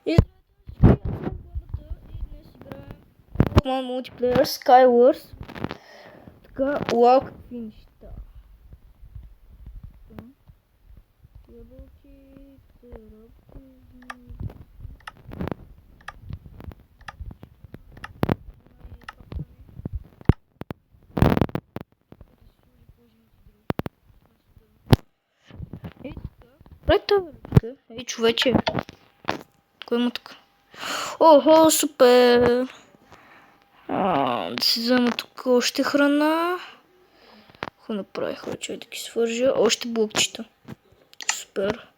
И днес играем Pokemon Multiplayer Skywars. Така, уау, какви неща. Ей, човече. Кой има тук? Охо, супер! Да си взема тук още храна. Какво направих? Чай да ги свържа. Още блокчета. Супер.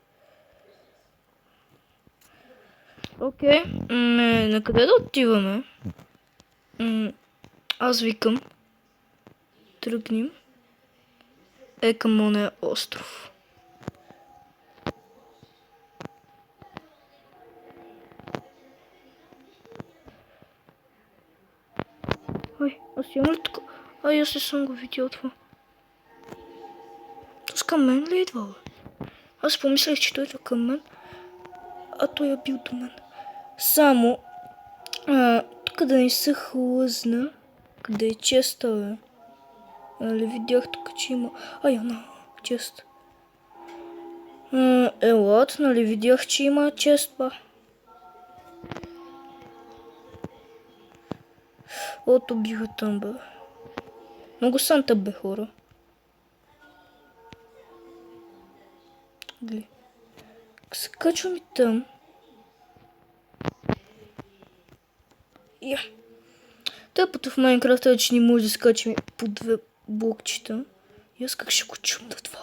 Окей. На къде да отиваме? Аз викам. Тръгнем. Към ония остров. Ой, аз имам ли тук? Аз не съм го видял това. То към мен ли идва, бе? Аз помислях, че той идва към мен, а той е бил до мен. Само, тук да не се хлъзна, къде е честа, бе. Нали видях тук, че има... Яна, чест. Елат, нали видях, че има чест, ба. Ото биха там, бе. Много санта, бе, хора. Гледай. Се качвам и там. Тъпото в Майнкрафт е, че не може да скачаме по две блокчета. И аз как ще го чумна това,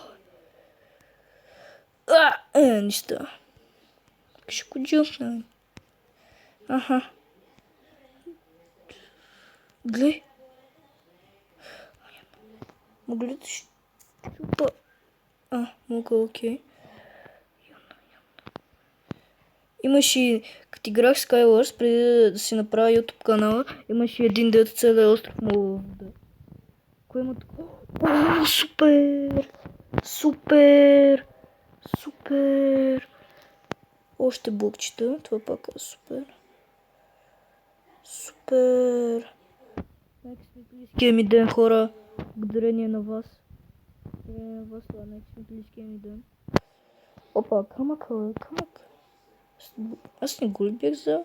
бе? Не става. Как ще го джумна, бе? Аха. Гледай. Мога ли да щупа? Мога, окей. Имаше, като играх Skywars, преди да си направя YouTube канала, имаше един дет целия остров му вода. Кой има такова? Супер! Супер! Супер! Още блокчета, това пак е супер. Супер! Най-късметлийския ми ден, хора. Благодарение на вас. Благодарение на вас, това е най-късметлийския ми ден. Опа, камък. Аз не го ли бях за...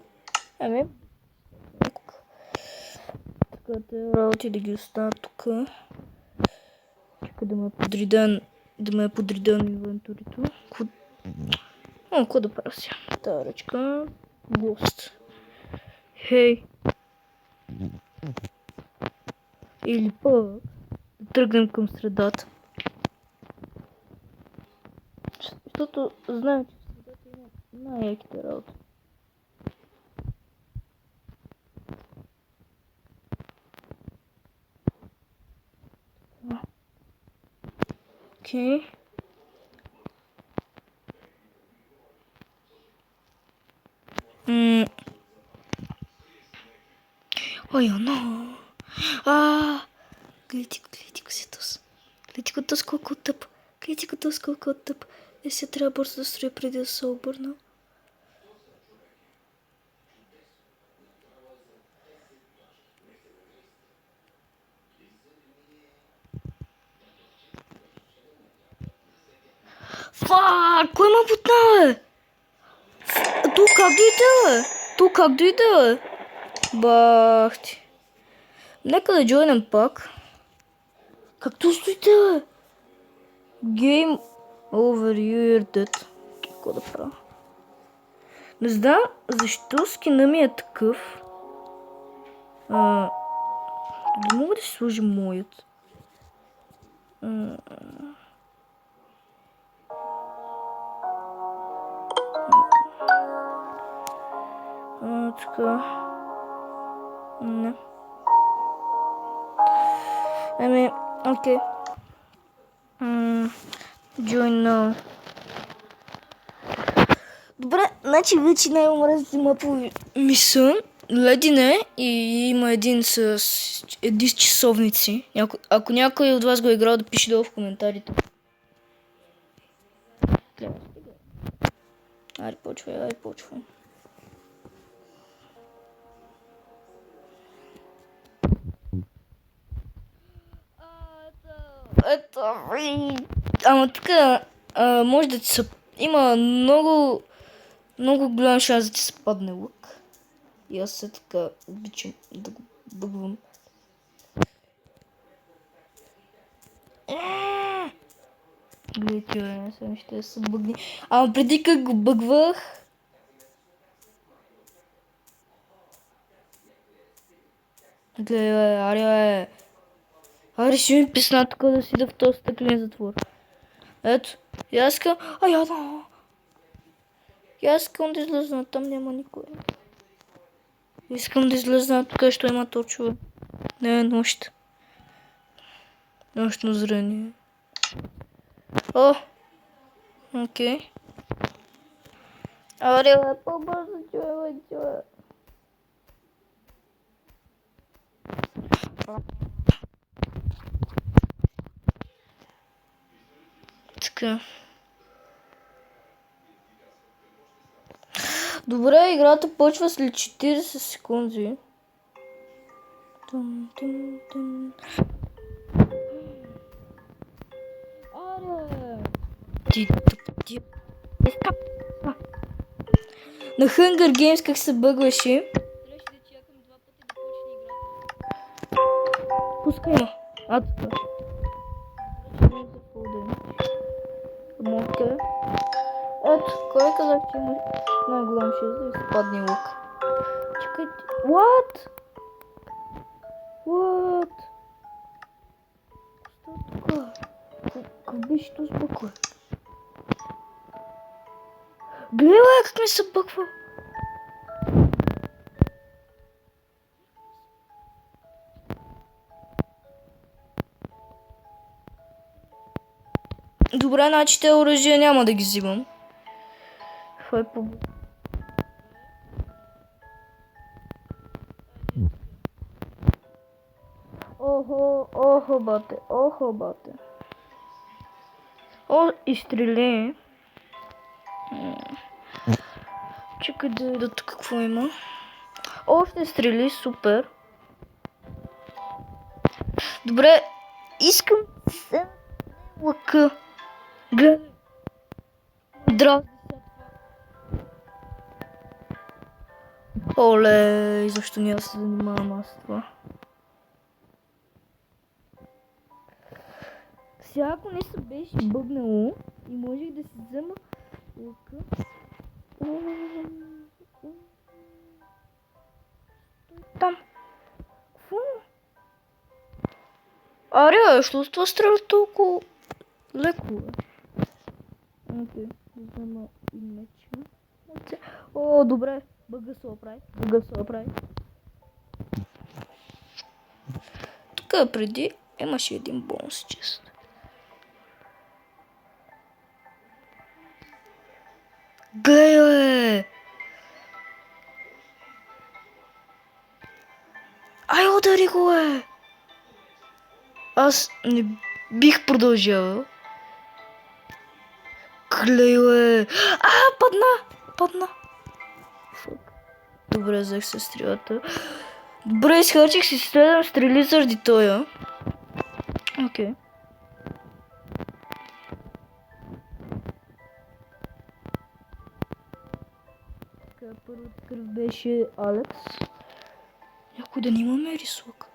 Така, те работи да ги оставя тук. Чакай да ме е подреден инвентарито. Какво да правя сега? Тая ръчка. Гост. Хей. Или пък да тръгнем към средата. Защото знаем, че в средата има най-яките работи. Окей. Яна. Гледайте го си този. Гледайте го този колко тъп. Сега трябва бързо да строя преди да се обърна. Кой ма бутна, бе? Тук как дойде, бе? Бах ти. Нека да джойнем пак. Както стоите, бе? Game over, you are dead. Какво да правя? Не знам защо скина ми е такъв. Не мога да си сложи моят. Така. Не. Окей. Join now. Добре, значи вече най-омразните мапове ми са Ледине и има един с часовници. Ако някой от вас го е играл, да пише долу в коментарите. Айде, почвай. Ама тук може да ти се... Има много голям шанс да ти се падне лък. И аз се така обичам да го бъгвам. Гледай, не съм ще да се бъгни. Ама преди как го бъгвах... Гледай, аре. Аре, ще ми писна тук да си да в този стъклен затвор. Ето, и аз искам... да. И аз искам да излезна, там няма никой. Искам да излезна тук, що има точове. Не е нощ. Нощно зрение. О! Окей. Аре, по-бързо, чуе. Така. Добре, играта почва след 40 секунди. Аре! На Hunger Games как се бъгваше? Трябваше да чакам 2 пъти да почне играта. Пускай ма. Тук. Мока. Ето, кой казах, че има най-голям шанс да се падне лук? Чакайте. What? Що така? Как беше то сбъква? Гледай как ми се бъква. Добре, значи те оръжия няма да ги взимам. Това е по... Охо, бате. О, изстрели. Чакай да видя тук какво има. Още стрели, супер. Добре, искам се лъка. Гледай. Дразни се. Оле, защо няма да се занимавам аз с това? Сега ако не се беше бъгнало и можех да си взема лъка. Там. Какво? Аре, защо това стреля толкова леко? Окей, да взема и меча. О, добре. Бъга се оправи. Тук преди имаше един бонус чест. Гледай! Ай, удари го, Аз не бих продължавал. Гледай! Падна! Добре, взех се стрелата. Добре, изхарчих си 7 стрели заради тоя. Окей. Първата кръв беше Алекс. Някой да нямаме рисунка.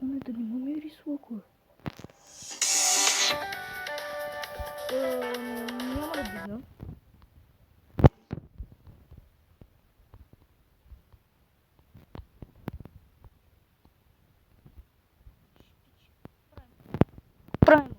Да нямаме рисунка. Няма да видна. Правильно.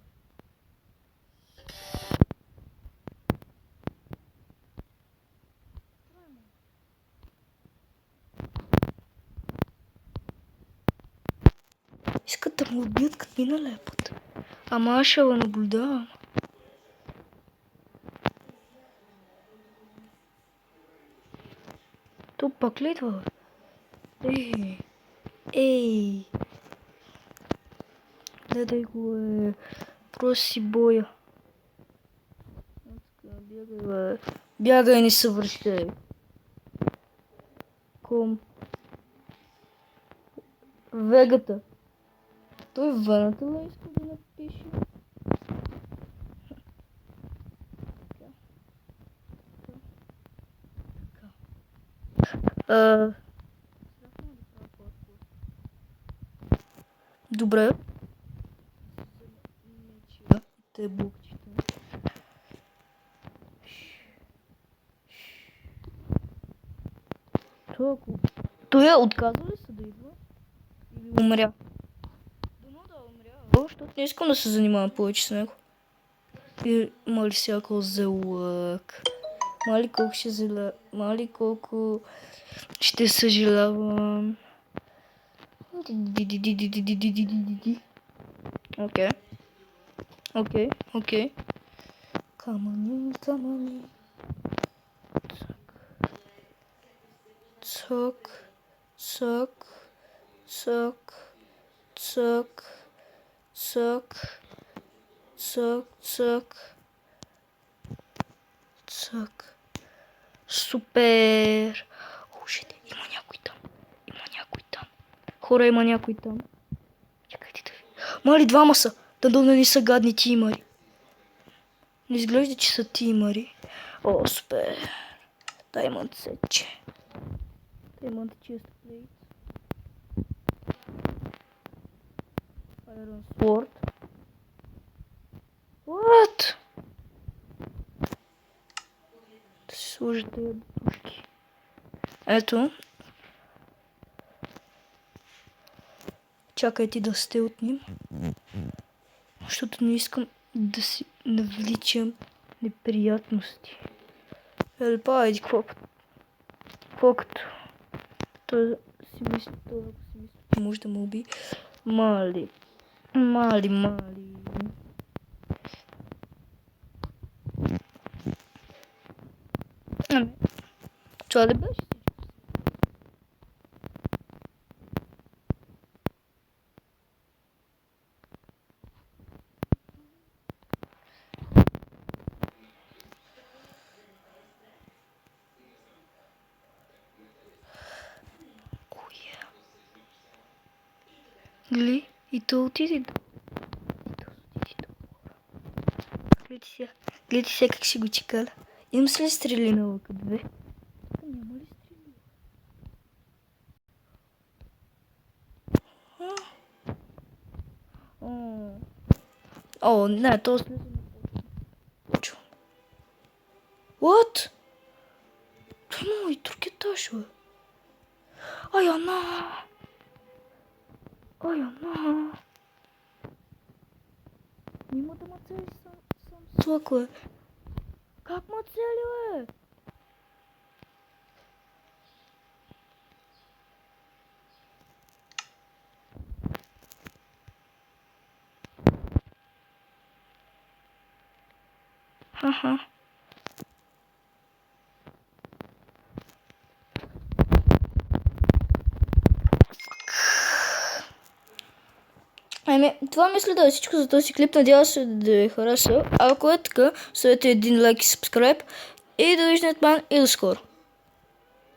Искат да му убият като миналия път. Ама аз ще го наблюдавам. То пак ли идва? Ей! Гледай го, Просто си боя. Бягай, Бягай, не съвръщай. Ком. Вегата. Той вената ли иска да напише? Добре. Те букчета. Той отказва ли се да идва? Или умря? Дано да умря. Защото не искам да се занимавам повече с него. И мали всяко за лък. Мали колко ще Мали колко ще съжалявам. Окей. Окей. Камъни. Цък. Супер! Ушите, има някой там. Хора, има някой там. Чакайте да ви. Мали, двама са. Да не са гадни тимари. Не изглежда, че са тимари. О, супер. Diamond сетче. Diamond chest plate. Iron sword. What? Да си сложа тези бутушки. Ето. Чакай ти да стелтнем. Защото не искам да си навличам неприятности. Айди, колкото. Той си мисли, че може да ме уби. Мали. Това ли беше? Гли, и то отиде. Гледай сега как ще го чекаля. Имам ли стрели на лъка, бе? Няма ли стрели? О, не, то слезе не почвам. What? Мой, друг етаж, бе. Ай, ана! Нима да ме цели сам слако, е. Как ме цели, е? Аха. Това мисля да е всичко за този клип. Надявам се да ви е харесал. Ако е така, съветвайте един лайк и subscribe. И да виждате мен и до скоро.